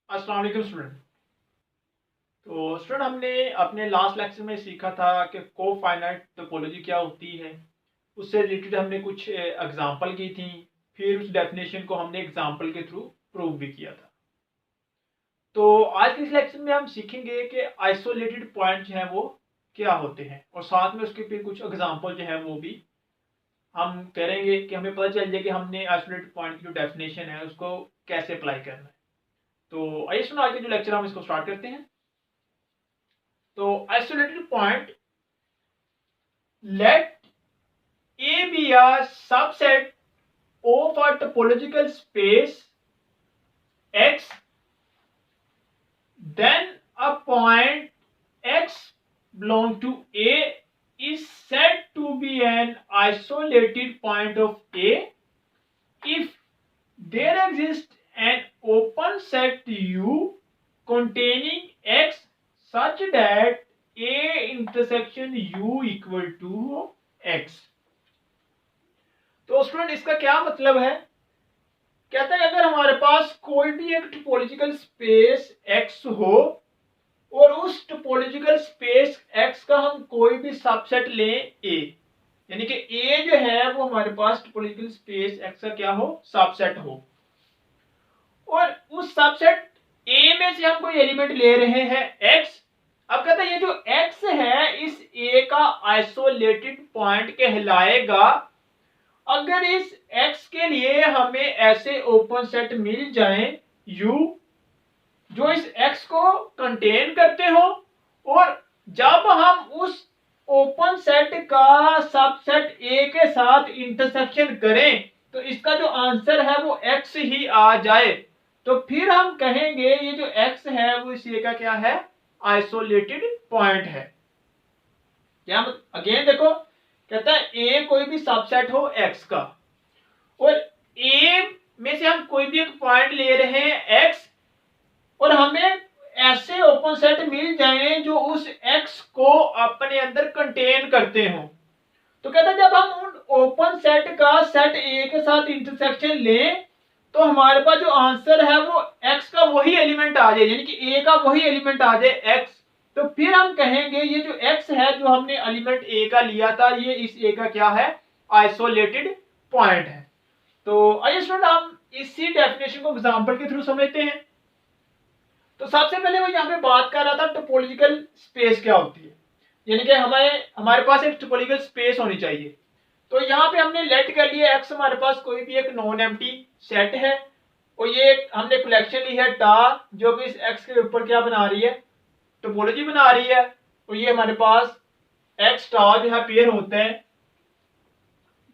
अस्सलाम वालेकुम स्टूडेंट। तो स्टूडेंट हमने अपने लास्ट लेक्चर में सीखा था कि कोफाइनाइट टोपोलॉजी क्या होती है। उससे रिलेटेड हमने कुछ एग्जांपल की थी। फिर उस डेफिनेशन को हमने एग्जांपल के थ्रू प्रूव भी किया था। तो आज के इस लेक्चर में हम सीखेंगे कि आइसोलेटेड पॉइंट जो है वो क्या होते हैं, और साथ में उसके फिर कुछ एग्जांपल जो है वो भी हम करेंगे कि हमें पता चल जाए कि हमने आइसोलेटेड पॉइंट की जो डेफिनेशन है उसको कैसे अप्लाई करना है। तो आइए सुनो, आज के जो लेक्चर हम इसको स्टार्ट करते हैं। तो isolated point, let A be a subset of a topological space X, then a point X belong to A is said to be an isolated point of A if there exists an open set U containing X such that A intersection U equal to X। तो student इसका क्या मतलब है? कहता है अगर हमारे पास कोई भी एक टोपोलॉजिकल स्पेस x हो और उस टोपोलॉजिकल स्पेस x का हम कोई भी सबसेट लें a, यानी कि a जो है वो हमारे पास टोपोलॉजिकल स्पेस x का क्या हो, सबसेट हो, और उस सबसेट a में से हम कोई एलिमेंट ले रहे हैं x। अब कहता है ये जो x है इस a का आइसोलेटेड पॉइंट कहलाएगा अगर इस x के लिए हमें ऐसे ओपन सेट मिल जाएं u जो इस x को कंटेन करते हो, और जब हम उस ओपन सेट का सबसेट a के साथ इंटरसेक्शन करें तो इसका जो आंसर है वो x ही आ जाए, तो फिर हम कहेंगे ये जो x है वो इस a का क्या है, आइसोलेटेड पॉइंट है। क्या अगेन देखो, कहता है a कोई भी सबसेट हो x का, और a में से हम कोई भी एक पॉइंट ले रहे हैं x, और हमें ऐसे ओपन सेट मिल जाएं जो उस x को अपने अंदर कंटेन करते हो। तो कहता है जब हम उन ओपन सेट का सेट a के साथ इंटरसेक्शन लें तो हमारे पास जो आंसर है वो x का वही एलिमेंट आ जाए, यानी कि a का वही एलिमेंट आ जाए x। तो फिर हम कहेंगे ये जो x है जो हमने एलिमेंट a का लिया था ये इस a का क्या है, आइसोलेटेड पॉइंट है। तो आइए स्टूडेंट हम इसी डेफिनेशन को एग्जांपल के थ्रू समझते हैं। तो सबसे पहले मैं यहाँ पे बात कर रहा था टोपोलॉजिकल स्पेस क्या होती है, यानी कि हमारे पास एक टोपोलॉजिकल स्पेस होनी चाहिए। तो यहाँ पे हमने लेट कर लिया एक्स हमारे पास कोई भी एक नॉन एम्प्टी सेट है, और ये हमने कलेक्शन ली है टा जो कि इस एक्स के ऊपर क्या बना रही है, टोपोलॉजी बना रही है, और ये हमारे पास एक्स टा जो है पेयर होता है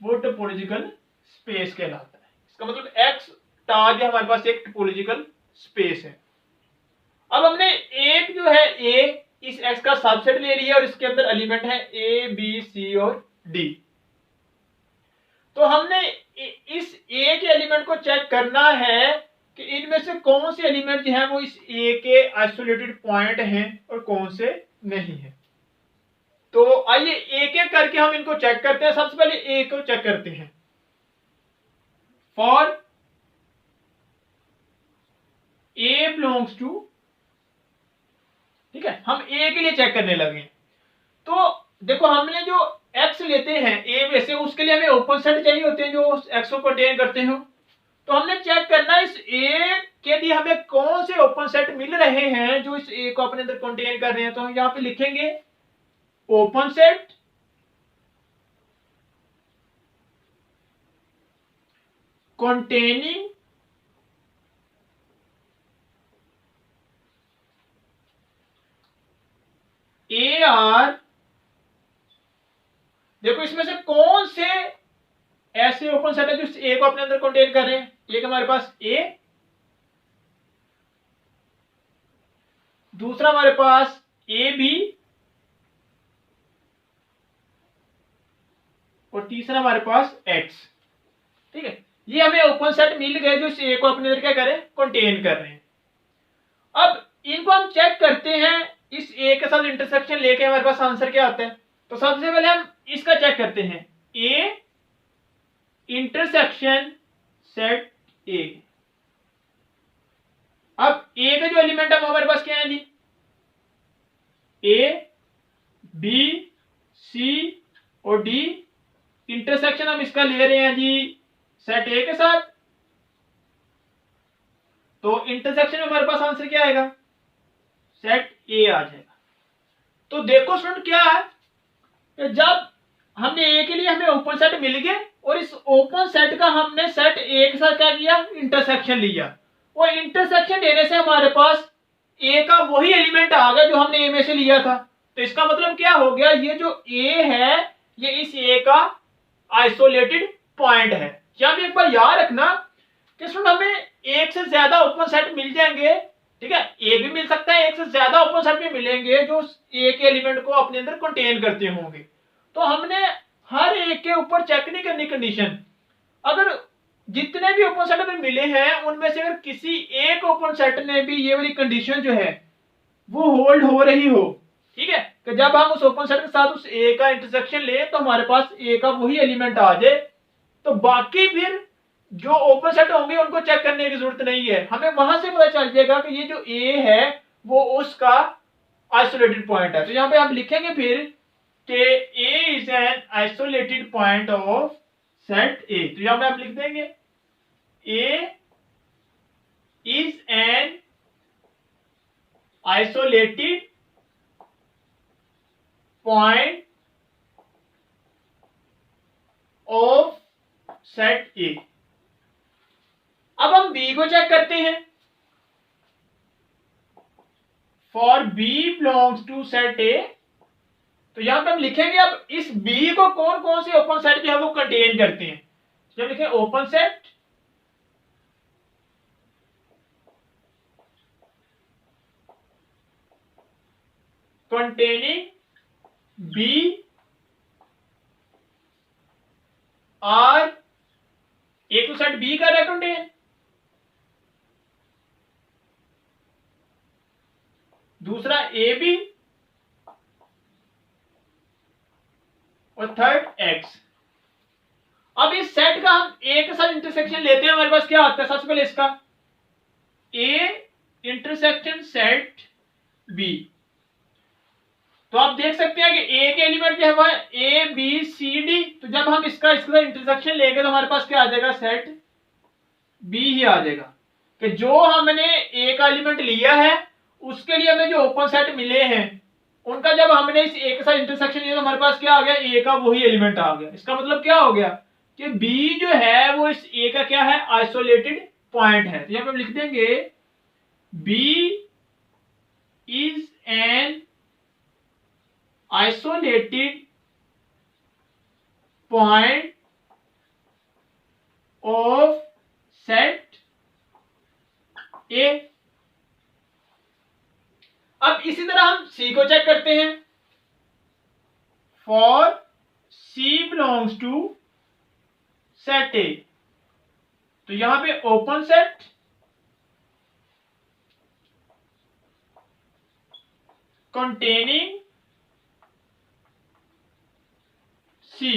वो टोपोलॉजिकल स्पेस कहलाता है। इसका मतलब एक्स टा जो हमारे पास एक टोपोलॉजिकल स्पेस है। अब हमने एक जो है ए इस एक्स का सबसेट ले लिया और इसके अंदर एलिमेंट है ए बी सी और डी। तो हमने इस ए के एलिमेंट को चेक करना है कि इनमें से कौन से एलिमेंट जो है वो इस ए के आइसोलेटेड पॉइंट हैं और कौन से नहीं है। तो आइए एक एक करके हम इनको चेक करते हैं। सबसे पहले ए को चेक करते हैं। फॉर ए बिलोंग्स टू, ठीक है, हम ए के लिए चेक करने लगे। तो देखो हमने जो एक्स लेते हैं ए में से उसके लिए हमें ओपन सेट चाहिए होते हैं जो उस एक्स को कंटेन करते हो। तो हमने चेक करना इस ए के लिए हमें कौन से ओपन सेट मिल रहे हैं जो इस ए को अपने अंदर कंटेन कर रहे हैं। तो हम यहाँ पे लिखेंगे ओपन सेट containing AR। देखो इसमें से कौन से ऐसे ओपन सेट है जो ए को अपने अंदर कंटेन कर रहे हैं। एक हमारे पास ए, दूसरा हमारे पास ए बी, और तीसरा हमारे पास एक्स। ठीक है, ये हमें ओपन सेट मिल गए जो इस ए को अपने अंदर क्या करें, कंटेन कर रहे हैं। अब इनको हम चेक करते हैं इस ए के साथ इंटरसेक्शन लेके हमारे पास आंसर क्या आता है। तो सबसे पहले हम इसका चेक करते हैं, ए इंटरसेक्शन सेट ए। अब ए का जो एलिमेंट है वो हमारे पास क्या है जी, ए बी सी और डी, इंटरसेक्शन हम इसका ले रहे हैं जी सेट ए के साथ, तो इंटरसेक्शन में हमारे पास आंसर क्या आएगा, सेट ए आ जाएगा। तो देखो स्टूडेंट क्या है कि जब हमने ए के लिए हमें ओपन सेट मिल गए और इस ओपन सेट का हमने सेट ए के साथ क्या किया, इंटरसेक्शन लिया, और इंटरसेक्शन लेने से हमारे पास ए का वही एलिमेंट आ गया जो हमने ए में से लिया था। तो इसका मतलब क्या हो गया, ये जो ए है ये इस ए का आइसोलेटेड पॉइंट है। या भी एक बार याद रखना कि स्टूडेंट हमें एक से ज्यादा ओपन सेट मिल जाएंगे, ठीक है, ए भी मिल सकता है, एक से ज्यादा ओपन सेट भी मिलेंगे जो ए के एलिमेंट को अपने अंदर कंटेन करते होंगे। तो हमने हर एक के ऊपर चेक नहीं करनी कंडीशन, अगर जितने भी ओपन सेट हमें मिले हैं उनमें से अगर किसी एक ओपन सेट ने भी ये वाली कंडीशन जो है वो होल्ड हो रही हो, ठीक है, कि जब हम उस ओपन सेट के साथ उस ए का इंटरसेक्शन ले तो हमारे पास ए का वही एलिमेंट आ जाए, तो बाकी फिर जो ओपन सेट होंगे उनको चेक करने की जरूरत नहीं है, हमें वहां से पता चल जाएगा कि ये जो ए है वो उसका आइसोलेटेड पॉइंट है। तो यहां पे हम लिखेंगे फिर कि A is an isolated point of set A, तो यहां पे आप लिख देंगे A is an isolated point of set A. अब हम बी को चेक करते हैं, for B belongs to set A, तो यहां पे हम लिखेंगे अब इस बी को कौन कौन से ओपन सेट जो है वो कंटेन करते हैं, जब लिखें open set containing b r, एक तो सेट बी कर रहा है कंटेन, दूसरा ए बी और थर्ड एक्स। अब इस सेट का हम ए के साथ इंटरसेक्शन लेते हैं, हमारे पास क्या आता है, सबसे पहले इसका ए इंटरसेक्शन सेट बी, तो आप देख सकते हैं कि ए के एलिमेंट जो है वह ए बी सी डी, तो जब हम इसका इंटरसेक्शन लेंगे तो हमारे पास क्या आ जाएगा, सेट बी ही आ जाएगा, कि जो हमने ए का एलिमेंट लिया है उसके लिए हमें जो ओपन सेट मिले हैं उनका जब हमने इस ए के साथ इंटरसेक्शन लिया तो हमारे पास क्या आ गया, ए का वही एलिमेंट आ गया। इसका मतलब क्या हो गया कि बी जो है वो इस ए का क्या है, आइसोलेटेड पॉइंट है। तो यहां पे हम लिख देंगे b is an isolated point of set A। अब इसी तरह हम C को चेक करते हैं, for C belongs to set A, तो यहां पे ओपन सेट containing C।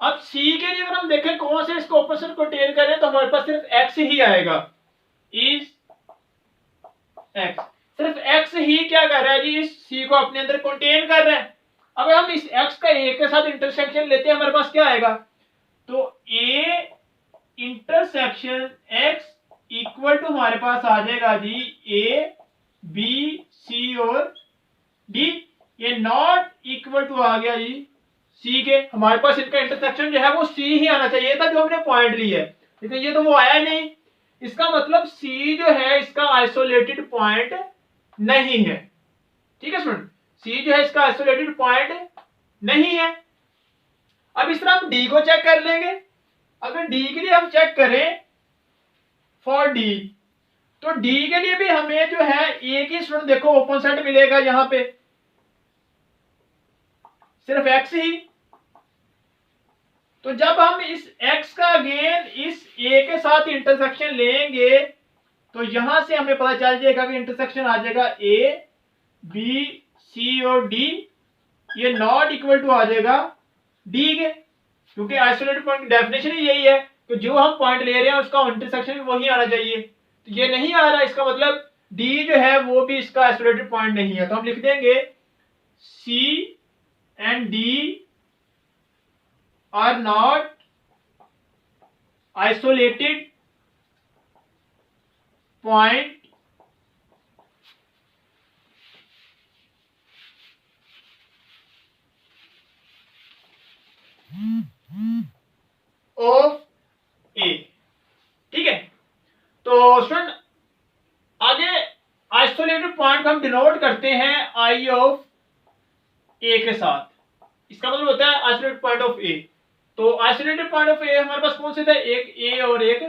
अब C के लिए अगर हम देखें कौन से इसको ओपन सेट कंटेन कर रहे हैं तो हमारे पास सिर्फ X ही आएगा, इज X, सिर्फ X ही क्या कर रहा है जी, इस C को अपने अंदर कंटेन कर रहा है। अगर हम इस X का A के साथ इंटरसेक्शन लेते हैं हमारे पास क्या आएगा, तो A intersection X equal to हमारे पास आ जाएगा जी A B C और D, ये नॉट इक्वल टू आ गया जी सी के, हमारे पास इनका इंटरसेक्शन जो है वो सी ही आना चाहिए था जो हमने पॉइंट लिया है, लेकिन ये तो वो आया नहीं। इसका मतलब सी जो है इसका आइसोलेटेड पॉइंट नहीं है, ठीक है स्टूडेंट, सी जो है इसका आइसोलेटेड पॉइंट नहीं है। अब इस तरह हम डी को चेक कर लेंगे, अगर डी के लिए हम चेक करें फॉर डी, तो डी के लिए भी हमें जो है एक ही स्टूडेंट देखो ओपन सेट मिलेगा, यहां पे सिर्फ एक्स ही, तो जब हम इस x का अगेन इस a के साथ इंटरसेक्शन लेंगे तो यहां से हमें पता चल जाएगा कि इंटरसेक्शन आ जाएगा a b c और d, ये नॉट इक्वल टू आ जाएगा d के, क्योंकि आइसोलेटेड पॉइंट की डेफिनेशन ही यही है कि जो हम पॉइंट ले रहे हैं उसका इंटरसेक्शन भी वही आना चाहिए। तो ये नहीं आ रहा, इसका मतलब डी जो है वो भी इसका आइसोलेटेड पॉइंट नहीं है। तो हम लिख देंगे C and D are not isolated point of A. ठीक है, तो स्टूडेंट आगे आइसोलेटेड पॉइंट को हम डिनोट करते हैं आई ऑफ ए के साथ। इसका मतलब होता है आइसोलेटेड पॉइंट ऑफ ए। तो आइसोलेटेड पॉइंट ऑफ ए हमारे पास कौन से थे, एक ए और एक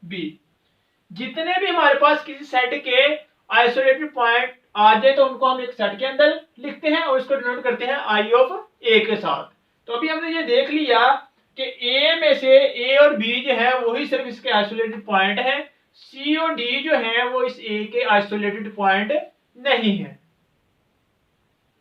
बी। जितने भी हमारे पास किसी सेट के आइसोलेटेड पॉइंट आ जाए तो उनको हम एक सेट के अंदर लिखते हैं और इसको डिनोट करते हैं आई ऑफ ए के साथ। तो अभी हमने ये देख लिया कि ए में से ए और बी जो है वही सिर्फ इसके आइसोलेटेड पॉइंट है, सी और डी जो है वो इस ए के आइसोलेटेड पॉइंट नहीं है।